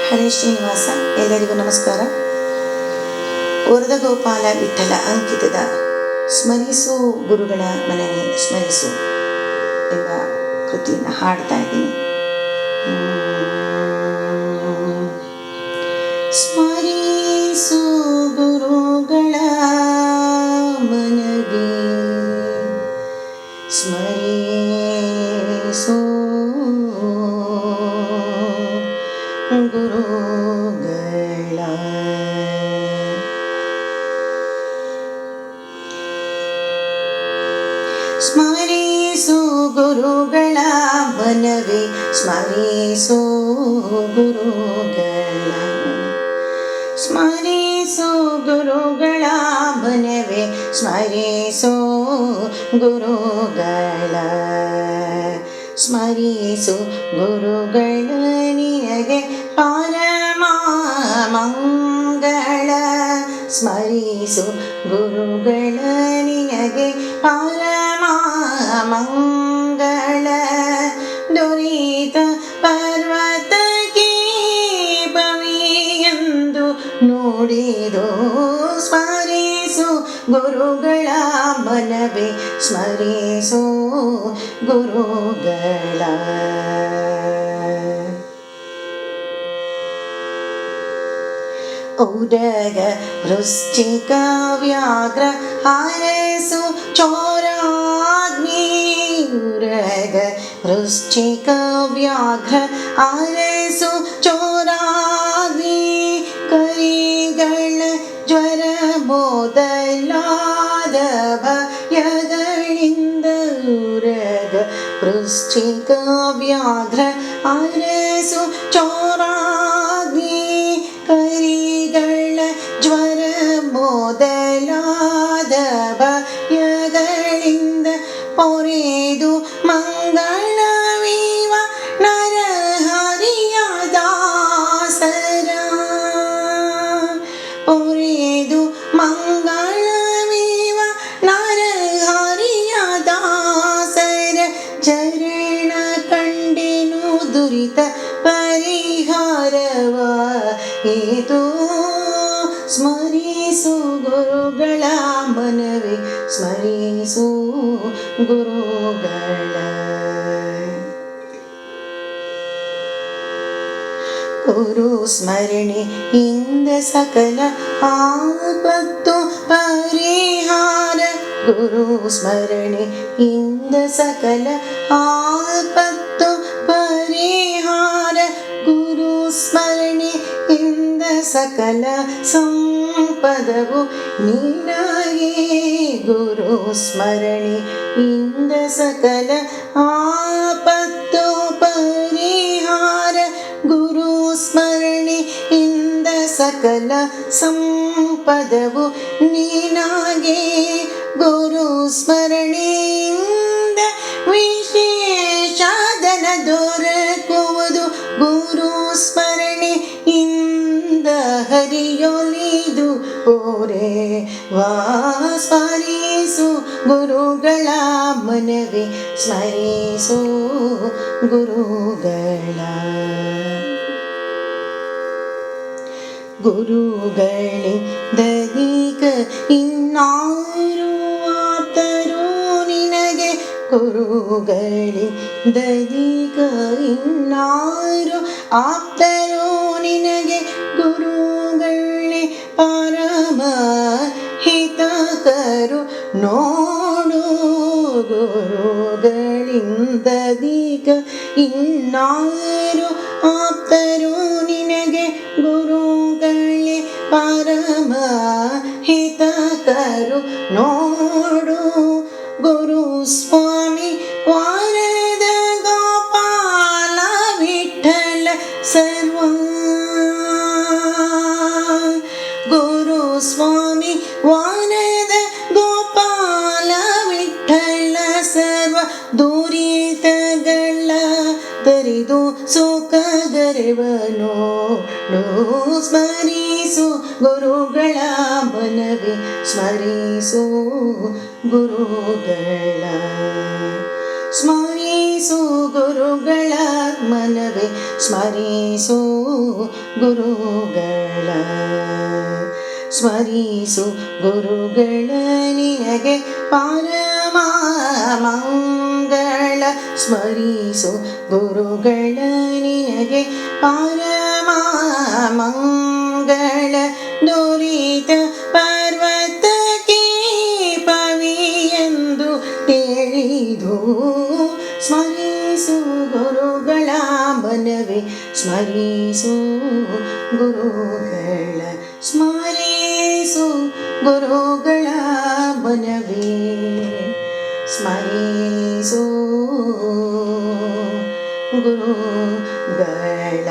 ಹರೇ ಶ್ರೀನಿವಾಸ. ಎಲ್ಲರಿಗೂ ನಮಸ್ಕಾರ. ವರದ ಗೋಪಾಲ ವಿಠಲ ಅಂಕಿತದ ಸ್ಮರಿಸು ಗುರುಗಳ ಮನವೇ ಸ್ಮರಿಸು ಎಂಬ ಕೃತಿಯನ್ನು ಹಾಡ್ತಾ ಇದ್ದೀನಿ. ಸ್ಮರಿಸು ಗುರುಗಳ ಮನವೇ ಸ್ಮರಿಸು ಗುರುಗಳ ಸ್ಮರಿಸು ಗುರುಗಳ ಮನವೇ ಸ್ಮರಿಸು ಗುರುಗಳ ಸ್ಮರಿಸು ಗುರುಗಳ ಮನವೇ ಸ್ಮರಿಸು ಗುರುಗಳ ಸ್ಮರಿಸು ಗುರುಗಳ ನಿನಗೆ ಪರಮ ಮಂಗಳ ಸ್ಮರಿಸು ಗುರುಗಳ ನಿನಗೆ ಪರಮ ಮಂಗಳ ದುರಿತ ಪರ್ವತಕ್ಕೆ ಪವಿಯೆಂದು ನೋಡಿದೋ ಸ್ಮರಿಸು ಗುರುಗಳ ಮನವೇ ಸ್ಮರಿಸು ಗುರುಗಳ ಉರಗ ವೃಶ್ಚಿಕ ವ್ಯಾಘ್ರ ಹರಸು ಚೋರಾಗ್ನಿ ಉರಗ ವೃಶ್ಚಿಕ ವ್ಯಾಘ್ರ ಹರಸು ಚೋರಾಗ್ನಿ ಕರಿಗಳ ಜ್ವರ ಮೊದಲಾದ ಭಯಗಳಿಂದ ಉರಗ ವೃಶ್ಚಿಕ ವ್ಯಾಘ್ರ ಹರಸು ಚೋರಾಗ್ನಿ ಕರಿಗಳ ಜ್ವರ ಮೊದಲಾದ ಭಯಗಳಿಂದ ಪೊರೆದು ಮಂಗಳವಿವ ನರಹರಿಯ ದಾಸರ ಪೊರೆದು ಮಂಗಳವಿವ ನರಹರಿಯ ದಾಸರ ಚರಣ ಕಂಡೆನು ದುರಿತ ಪರಿಹಾರವ ಇದು ಸ್ಮರಿಸು ಗುರುಗಳ ಮನವೇ ಸ್ಮರಿಸು ಗುರುಗಳ ಗುರು ಸ್ಮರಣೆಯಿಂದ ಸಕಲ ಆಪತ್ತು ಪರಿಹಾರ ಗುರು ಸ್ಮರಣೆಯಿಂದ ಸಕಲ ಆಪತ್ತು ಪರಿಹಾರ ಗುರು ಸ್ಮರಣೆಯಿಂದ ಸಕಲ ಸಂಪದವು ನಿನಗೆ ಗುರು ಸ್ಮರಣೆಯಿಂದ ಸಕಲ ಆಪತ್ತು ಪರಿಹಾರ ಗುರು ಸ್ಮರಣೆಯಿಂದ ಸಕಲ ಸಂಪದವು ನಿನಗೆ ಗುರು ಸ್ಮರಣೆಯಿಂದ ವಿಶೇಷ ಧನ ದೊರಕುವುದು ಗುರು ಸ್ಮರಣೆಯಿಂದ ಹರಿಯೊಲಿದು ಓರೆ ವಾ ಸ್ಮರಿಸು ಗುರುಗಳ ಮನವೇ ಸ್ಮರಿಸು ಗುರುಗಳ ಗುರುಗಳಿಂದೀಗ ಇನ್ನಾರು ಆಪ್ತರು ನಿನಗೆ ಗುರುಗಳಿಂದೀಗ ಇನ್ನಾರು ಆಪ್ತರು ನಿನಗೆ ಗುರುಗಳೇ ಪರಮ ಹಿತಕರು ನೋಡು ಗುರುಗಳಿಂದೀಗ ಇನ್ನಾರು ಆಪ್ತರು ನಿನಗೆ ಗುರುಗಳೇ ಪರಮ ಹಿತಕರು ನೋಡು ಗುರು ಸ್ವಾಮಿ ವರದ ಗೋಪಾಲ ವಿಠಲ ಸರ್ವ ಗುರು ಸ್ವಾಮಿ ವರದ ಗೋಪಾಲ ವಿಠಲ ಸರ್ವ ದುರಿತಗಳ ತರಿದು ಸುಖಗರವನು ಸ್ಮರಿಸು ಗುರುಗಳ ಮನವೇ ಸ್ಮರಿಸು ಗುರುಗಳ ಸ್ಮರಿಸು ಸ್ಮರಿಸು ಗುರುಗಳ ಮನವೇ ಸ್ಮರಿಸು ಗುರುಗಳ ಸ್ಮರಿಸು ಗುರುಗಳ ನಿನಗೆ ಪರಮ ಮಂಗಳ ಸ್ಮರಿಸು ಗುರುಗಳ ನಿನಗೆ ಪರಮ ಮಂಗಳ ದುರಿತ ಪರ್ವತಕ್ಕೆ ಪವಿಯೆಂದು ತಿಳಿದು ಸ್ಮರಿಸು ಗುರುಗಳ ಮನವೇ ಸ್ಮರಿಸು ಗುರುಗಳ ಸ್ಮರಿಸು ಗುರುಗಳ ಮನವೇ ಸ್ಮರಿಸು ಗುರುಗಳ